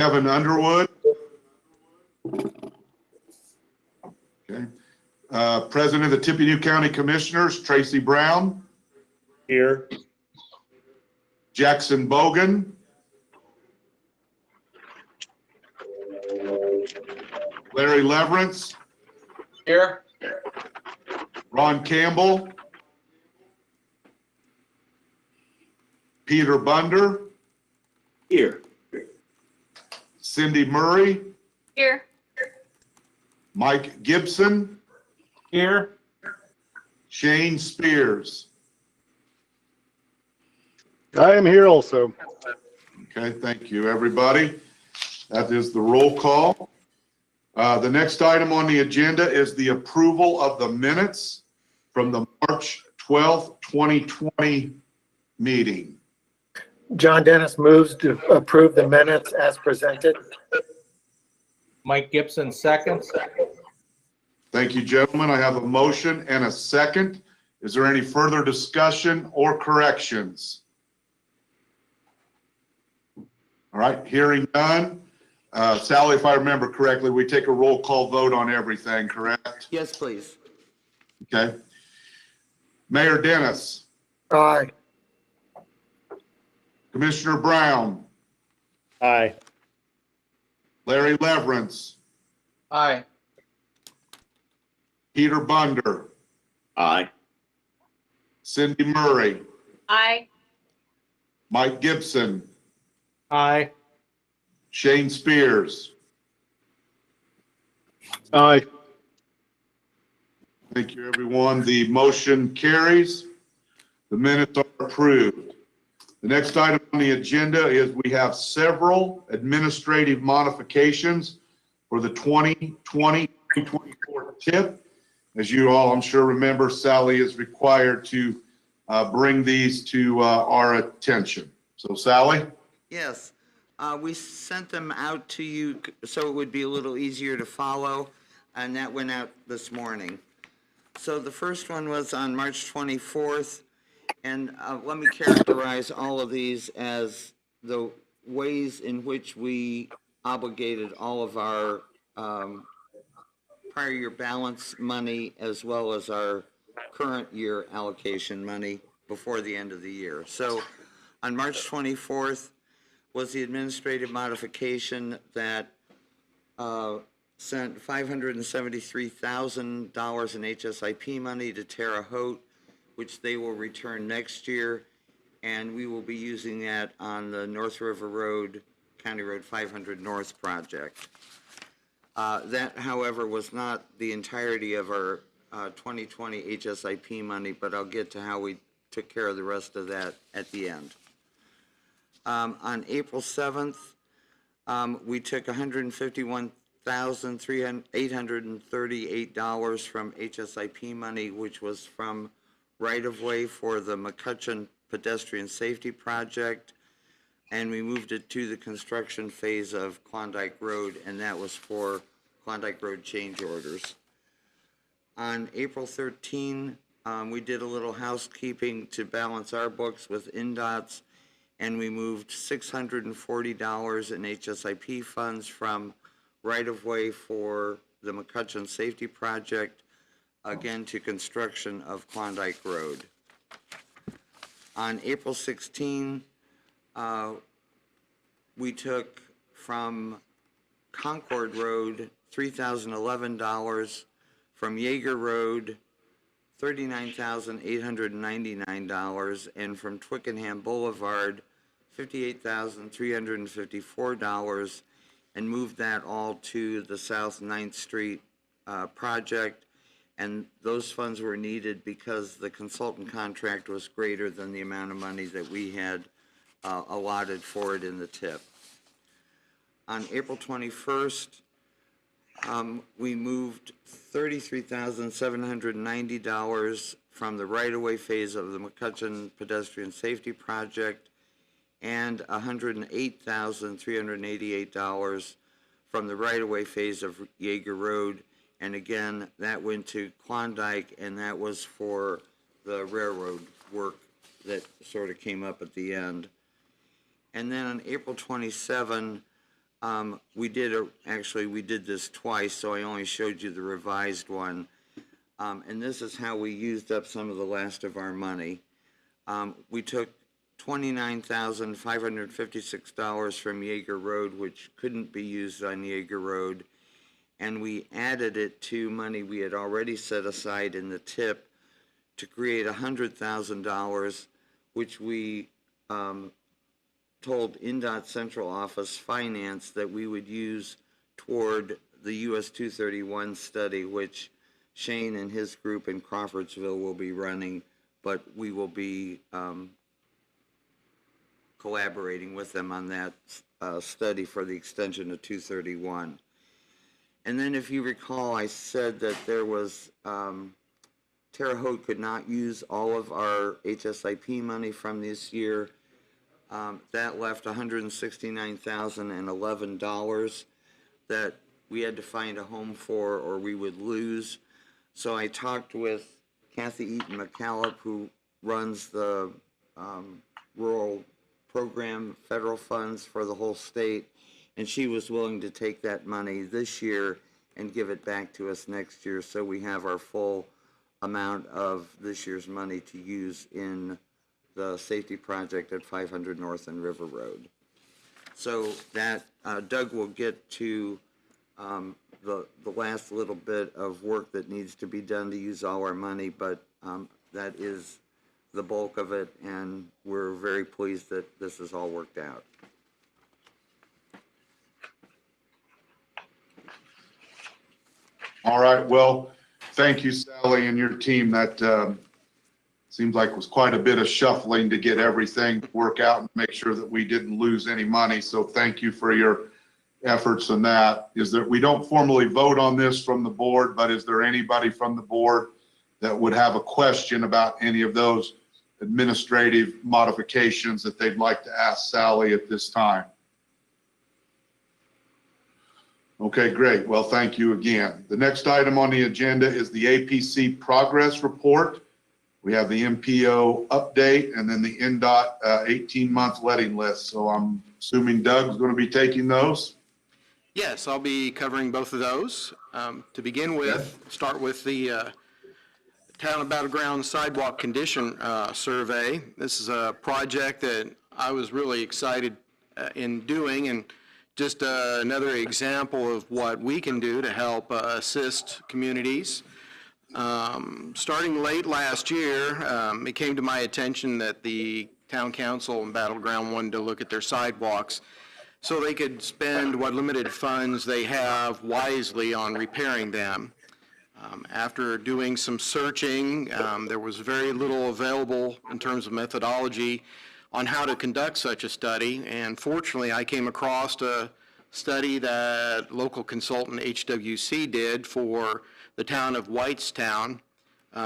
Kevin Underwood. Okay. President of the Tippecanoe County Commissioners, Tracy Brown. Here. Jackson Bogan. Larry Leverance. Here. Ron Campbell. Peter Bunder. Here. Cindy Murray. Here. Mike Gibson. Here. Shane Spears. I am here also. Okay, thank you, everybody. That is the roll call. The next item on the agenda is the approval of the minutes from the March 12th, 2020 meeting. John Dennis moves to approve the minutes as presented. Mike Gibson seconds. Thank you, gentlemen. I have a motion and a second. Is there any further discussion or corrections? All right, hearing none. Sally, if I remember correctly, we take a roll call vote on everything, correct? Yes, please. Okay. Mayor Dennis. Aye. Commissioner Brown. Aye. Larry Leverance. Aye. Peter Bunder. Aye. Cindy Murray. Aye. Mike Gibson. Aye. Shane Spears. Aye. Thank you, everyone. The motion carries. The minutes are approved. The next item on the agenda is we have several administrative modifications for the 2020-2024 TIP. As you all, I'm sure, remember, Sally is required to bring these to our attention. So, Sally? Yes, we sent them out to you so it would be a little easier to follow, and that went out this morning. So the first one was on March 24th, and let me characterize all of these as the ways in which we obligated all of our prior year balance money as well as our current year allocation money before the end of the year. So on March 24th was the administrative modification that sent $573,000 in HSIP money to Terre Haute, which they will return next year, and we will be using that on the North River Road, County Road 500 North project. That, however, was not the entirety of our 2020 HSIP money, but I'll get to how we took care of the rest of that at the end. On April 7th, we took $151,838 from HSIP money, which was from right-of-way for the McCutcheon Pedestrian Safety Project, and we moved it to the construction phase of Klondike Road, and that was for Klondike Road change orders. On April 13, we did a little housekeeping to balance our books with INDOT's, and we moved $640 in HSIP funds from right-of-way for the McCutcheon Safety Project, again to construction of Klondike Road. On April 16, we took from Concord Road $3,011, from Yeager Road $39,899, and from Twickenham Boulevard $58,354, and moved that all to the South 9th Street project. And those funds were needed because the consultant contract was greater than the amount of money that we had allotted for it in the TIP. On April 21st, we moved $33,790 from the right-of-way phase of the McCutcheon Pedestrian Safety Project and $108,388 from the right-of-way phase of Yeager Road. And again, that went to Klondike, and that was for the railroad work that sort of came up at the end. And then on April 27, Actually, we did this twice, so I only showed you the revised one. And this is how we used up some of the last of our money. We took $29,556 from Yeager Road, which couldn't be used on Yeager Road, and we added it to money we had already set aside in the tip to create $100,000, which we told INDOT Central Office Finance that we would use toward the US 231 study, which Shane and his group in Crawfordsville will be running, but we will be collaborating with them on that study for the extension of 231. And then if you recall, I said that there was, Terre Haute could not use all of our HSIP money from this year. That left $169,011 that we had to find a home for or we would lose. So I talked with Kathy Eaton McCallop, who runs the rural program federal funds for the whole state, and she was willing to take that money this year and give it back to us next year, so we have our full amount of this year's money to use in the safety project at 500 North and River Road. So that Doug will get to the last little bit of work that needs to be done to use all our money, but that is the bulk of it, and we're very pleased that this has all worked out. All right, well, thank you, Sally, and your team. That seems like was quite a bit of shuffling to get everything to work out and make sure that we didn't lose any money. So thank you for your efforts in that. We don't formally vote on this from the board, but is there anybody from the board that would have a question about any of those administrative modifications that they'd like to ask Sally at this time? Okay, great. Well, thank you again. The next item on the agenda is the APC progress report. We have the MPO update and then the NDOT 18-month letting list. So I'm assuming Doug's going to be taking those. Yes, I'll be covering both of those. To begin with, start with the Town of Battleground Sidewalk Condition Survey. This is a project that I was really excited in doing, and just another example of what we can do to help assist communities. Starting late last year, it came to my attention that the Town Council in Battleground wanted to look at their sidewalks so they could spend what limited funds they have wisely on repairing them. After doing some searching, there was very little available in terms of methodology on how to conduct such a study, and fortunately I came across a study that local consultant HWC did for the town of Whitestown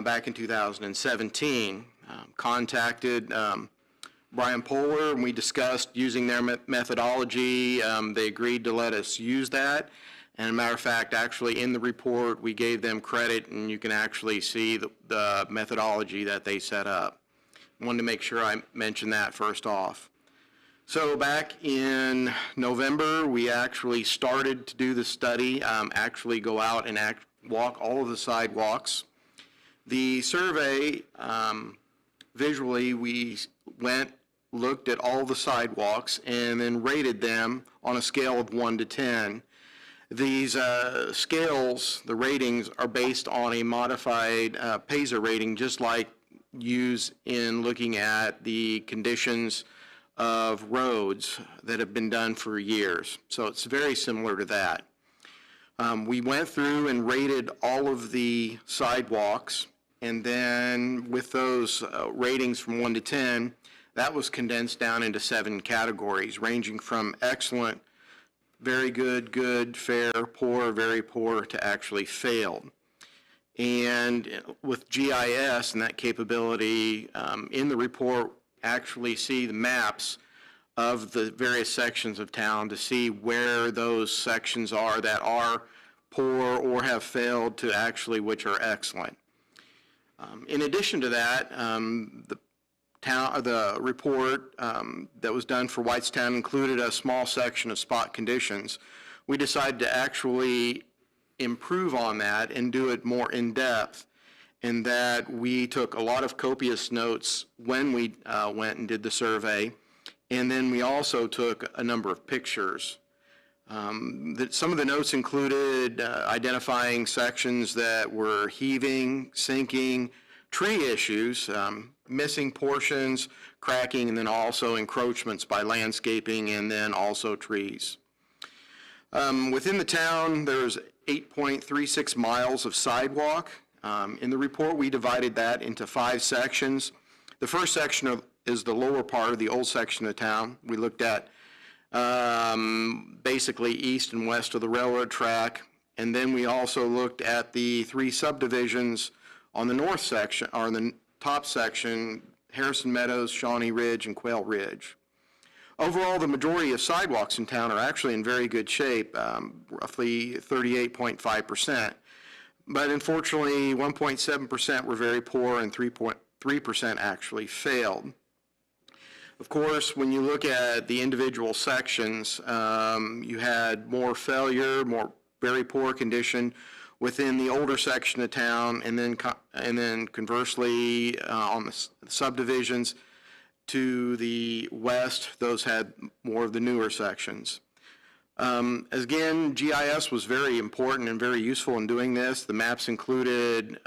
back in 2017. Contacted Brian Poehler, and we discussed using their methodology. They agreed to let us use that. And a matter of fact, actually in the report, we gave them credit, and you can actually see the methodology that they set up. I wanted to make sure I mentioned that first off. So back in November, we actually started to do the study, actually go out and walk all of the sidewalks. The survey, visually, we looked at all the sidewalks and then rated them on a scale of 1 to 10. These scales, the ratings, are based on a modified PASA rating, just like used in looking at the conditions of roads that have been done for years. So it's very similar to that. We went through and rated all of the sidewalks, and then with those ratings from 1 to 10, that was condensed down into 7 categories, ranging from excellent, very good, good, fair, poor, very poor, to actually failed. And with GIS and that capability, in the report, actually see the maps of the various sections of town to see where those sections are that are poor or have failed to actually which are excellent. In addition to that, the the report that was done for Whitestown included a small section of spot conditions. We decided to actually improve on that and do it more in-depth, in that we took a lot of copious notes when we went and did the survey, and then we also took a number of pictures. Some of the notes included identifying sections that were heaving, sinking, tree issues, missing portions, cracking, and then also encroachments by landscaping and then also trees. Within the town, there's 8.36 miles of sidewalk. In the report, we divided that into 5 sections. The first section is the lower part of the old section of town. We looked at basically east and west of the railroad track. And then we also looked at the 3 subdivisions on the north section, or the top section, Harrison Meadows, Shawnee Ridge, and Quail Ridge. Overall, the majority of sidewalks in town are actually in very good shape, roughly 38.5%. But unfortunately, 1.7% were very poor and 3.3% actually failed. Of course, when you look at the individual sections, you had more failure, more very poor condition within the older section of town, and then conversely on the subdivisions to the west, those had more of the newer sections. Again, GIS was very important and very useful in doing this. The maps included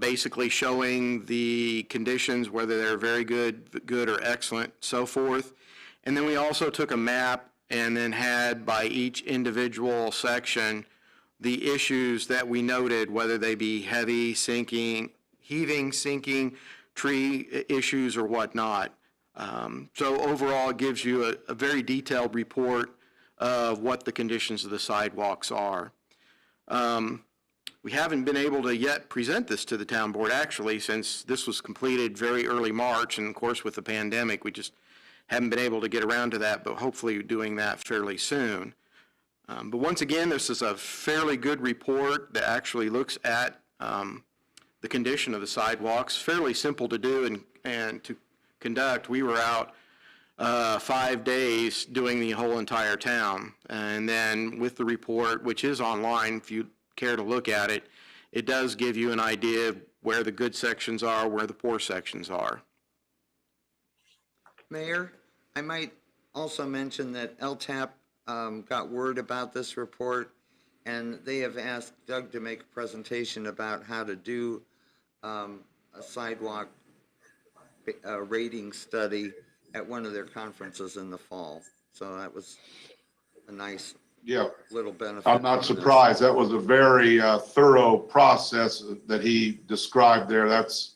basically showing the conditions, whether they're very good or excellent, so forth. And then we also took a map and then had by each individual section the issues that we noted, whether they be heavy, sinking, heaving, sinking, tree issues or whatnot. So overall, it gives you a very detailed report of what the conditions of the sidewalks are. We haven't been able to yet present this to the town board, actually, since this was completed very early March, and of course with the pandemic, we just haven't been able to get around to that, but hopefully doing that fairly soon. But once again, this is a fairly good report that actually looks at the condition of the sidewalks. Fairly simple to do and to conduct. We were out 5 days doing the whole entire town. And then with the report, which is online, if you care to look at it, it does give you an idea of where the good sections are, where the poor sections are. Mayor, I might also mention that LTAP got word about this report, and they have asked Doug to make a presentation about how to do a sidewalk rating study at one of their conferences in the fall. So that was a nice little benefit. I'm not surprised. That was a very thorough process that he described there. That's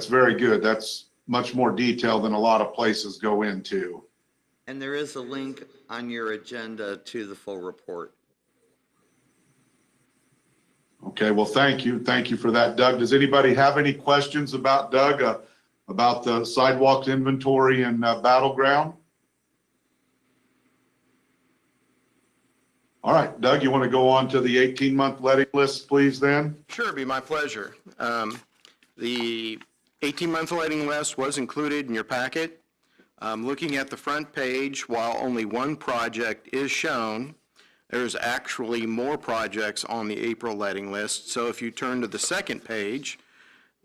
very good. That's much more detail than a lot of places go into. And there is a link on your agenda to the full report. Okay, well, thank you. Thank you for that, Doug. Does anybody have any questions about Doug, about the sidewalk inventory and Battleground? All right, Doug, you want to go on to the 18-month letting list, please, then? Sure, it'd be my pleasure. The 18-month letting list was included in your packet. Looking at the front page, while only one project is shown, there's actually more projects on the April letting list. So if you turn to the second page,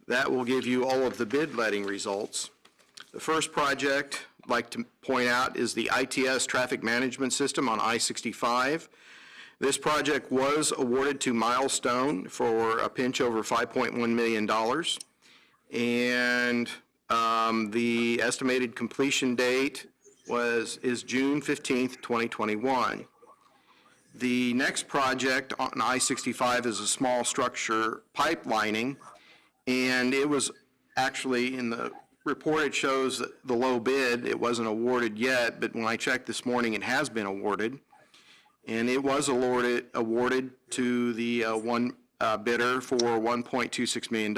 that will give you all of the bid letting results. The first project I'd like to point out is the ITS traffic management system on I-65. This project was awarded to Milestone for a pinch over $5.1 million. And the estimated completion date is June 15th, 2021. The next project on I-65 is a small structure pipelining, and it was actually in the report, it shows the low bid. It wasn't awarded yet, but when I checked this morning, it has been awarded. And it was awarded to the one bidder for $1.26 million.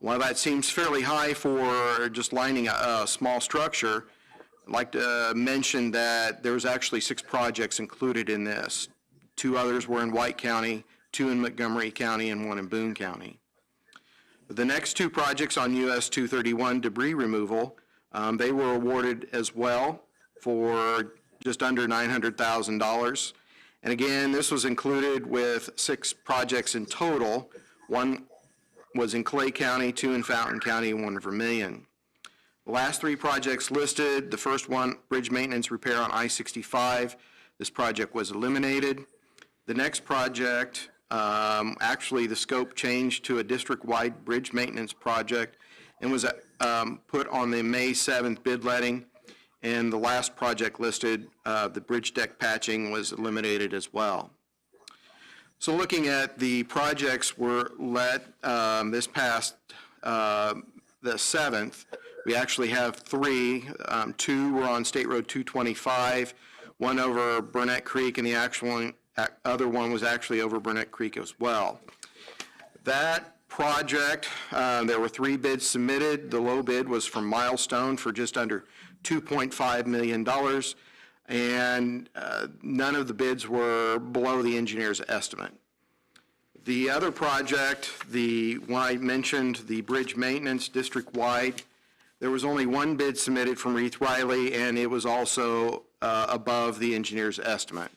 While that seems fairly high for just lining a small structure, I'd like to mention that there's actually 6 projects included in this. 2 others were in White County, 2 in Montgomery County, and 1 in Boone County. The next two projects on US 231 debris removal, they were awarded as well for just under $900,000. And again, this was included with 6 projects in total. One was in Clay County, 2 in Fountain County, and 1 in Vermilion. The last 3 projects listed, the first one, bridge maintenance repair on I-65. This project was eliminated. The next project, actually the scope changed to a district-wide bridge maintenance project and was put on the May 7th bid letting. And the last project listed, the bridge deck patching, was eliminated as well. So looking at the projects were let this past the 7th, we actually have 3. 2 were on State Road 225, 1 over Burnett Creek, and the actual other one was actually over Burnett Creek as well. That project, there were 3 bids submitted. The low bid was from Milestone for just under $2.5 million, and none of the bids were below the engineer's estimate. The other project, the one I mentioned, the bridge maintenance district-wide, there was only 1 bid submitted from Reith Riley, and it was also above the engineer's estimate.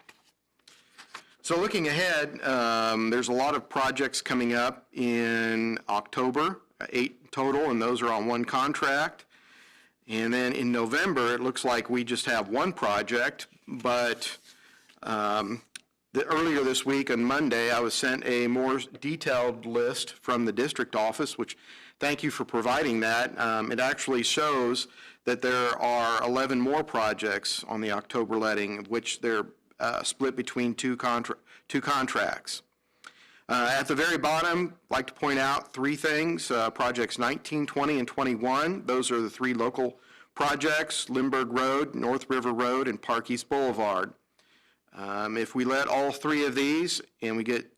So looking ahead, there's a lot of projects coming up in October, 8 total, and those are on 1 contract. And then in November, it looks like we just have 1 project, but earlier this week on Monday, I was sent a more detailed list from the district office, which thank you for providing that. It actually shows that there are 11 more projects on the October letting, of which they're split between two contracts. At the very bottom, I'd like to point out 3 things. Projects 19, 20, and 21. Those are the 3 local projects: Lindbergh Road, North River Road, and Park East Boulevard. If we let all 3 of these and we get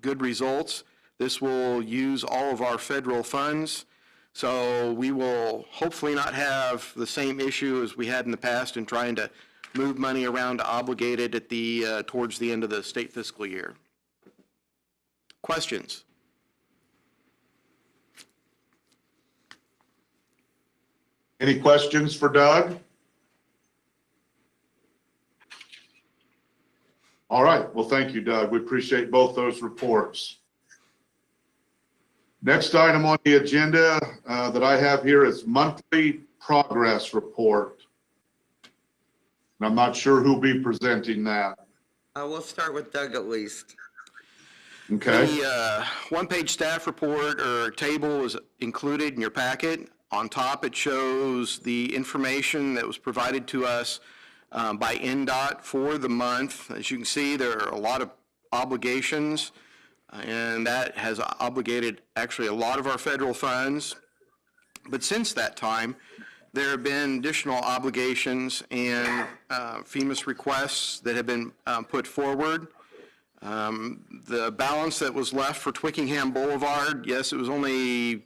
good results, this will use all of our federal funds. So we will hopefully not have the same issue as we had in the past in trying to move money around to obligate it at the towards the end of the state fiscal year. Questions? Any questions for Doug? All right. Well, thank you, Doug. We appreciate both those reports. Next item on the agenda that I have here is monthly progress report. And I'm not sure who'll be presenting that. We'll start with Doug at least. Okay. The one-page staff report or table is included in your packet. On top, it shows the information that was provided to us by NDOT for the month. As you can see, there are a lot of obligations, and that has obligated actually a lot of our federal funds. But since that time, there have been additional obligations and FEMA's requests that have been put forward. The balance that was left for Twickenham Boulevard, yes, it was only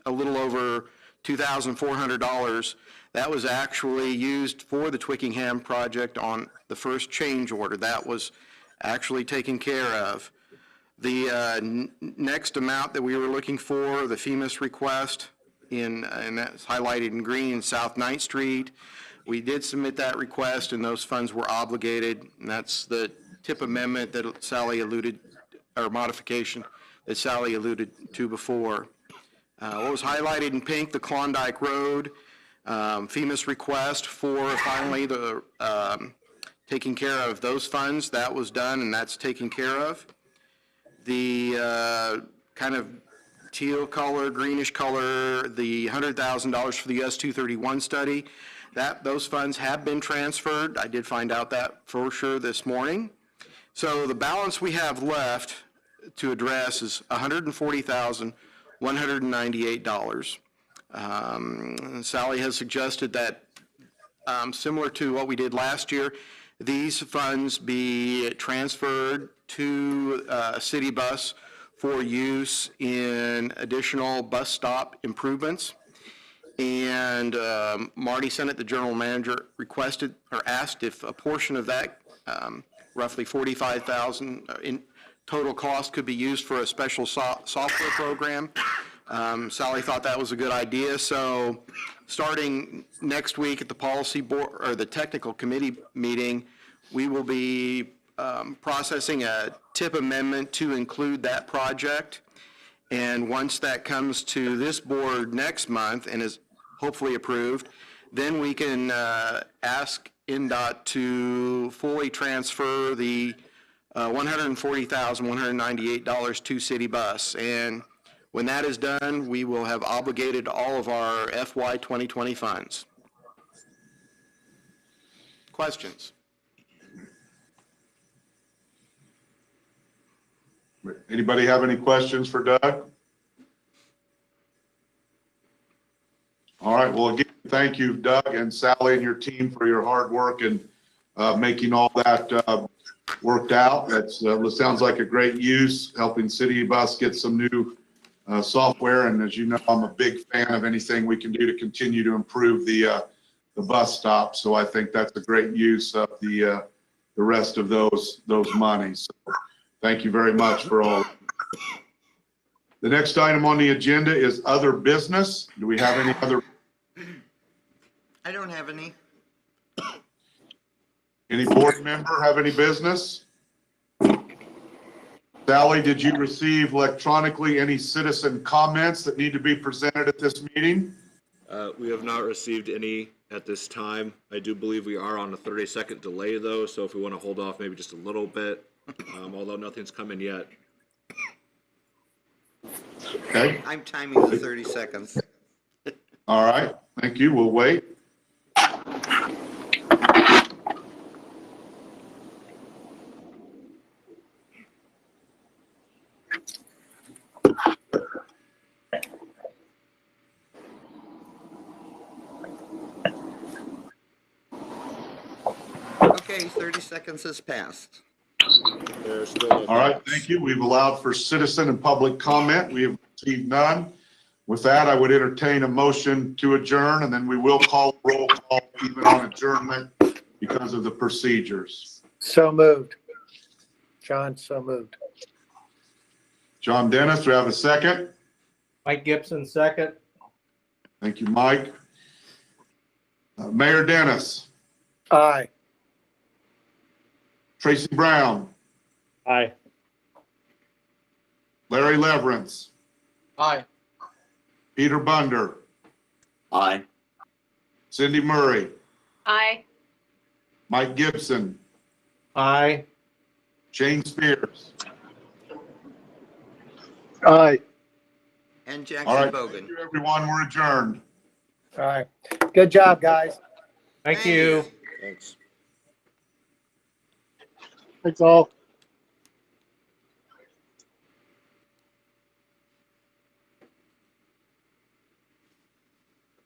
a little over $2,400. That was actually used for the Twickenham project on the first change order. That was actually taken care of. The next amount that we were looking for, the FEMA's request, and that's highlighted in green, South 9th Street. We did submit that request, and those funds were obligated, and that's the TIP amendment that Sally alluded, or modification that Sally alluded to before. What was highlighted in pink, the Klondike Road, FEMA's request for finally the taking care of those funds. That was done, and that's taken care of. The kind of teal color, greenish color, the $100,000 for the US 231 study, those funds have been transferred. I did find out that for sure this morning. So the balance we have left to address is $140,198. Sally has suggested that, similar to what we did last year, these funds be transferred to a city bus for use in additional bus stop improvements. And Marty Sennett, the general manager, requested or asked if a portion of that, roughly $45,000 total cost could be used for a special software program. Sally thought that was a good idea, so starting next week at the policy board, or the technical committee meeting, we will be processing a TIP amendment to include that project. And once that comes to this board next month and is hopefully approved, then we can ask NDOT to fully transfer the $140,198 to City Bus. And when that is done, we will have obligated all of our FY 2020 funds. Questions? Anybody have any questions for Doug? All right, well, again, thank you, Doug and Sally and your team for your hard work and making all that worked out. That's sounds like a great use, helping City Bus get some new software. And as you know, I'm a big fan of anything we can do to continue to improve the bus stop. So I think that's a great use of the rest of those monies. So thank you very much for all. The next item on the agenda is other business. Do we have any other? I don't have any. Any board member have any business? Sally, did you receive electronically any citizen comments that need to be presented at this meeting? We have not received any at this time. I do believe we are on a 30-second delay though, so if we want to hold off maybe just a little bit, although nothing's come in yet. Okay, I'm timing the 30 seconds. all right, thank you, we'll wait. Okay, 30 seconds has passed. There's still All right, thank you. We've allowed for citizen and public comment. We have received none. With that, I would entertain a motion to adjourn, and then we will call roll call even on adjournment because of the procedures. So moved. John, so moved. John Dennis, do we have a second? Mike Gibson, second. Thank you, Mike. Mayor Dennis, Aye. Tracy Brown, Aye. Larry Leverance, Aye. Peter Bunder, Aye. Cindy Murray, Aye. Mike Gibson, Aye. Shane Spears. Aye. And All Jackson right, Bogan. thank you, everyone. We're adjourned. All right. Good job, guys. Thank you. Thanks. Thanks all.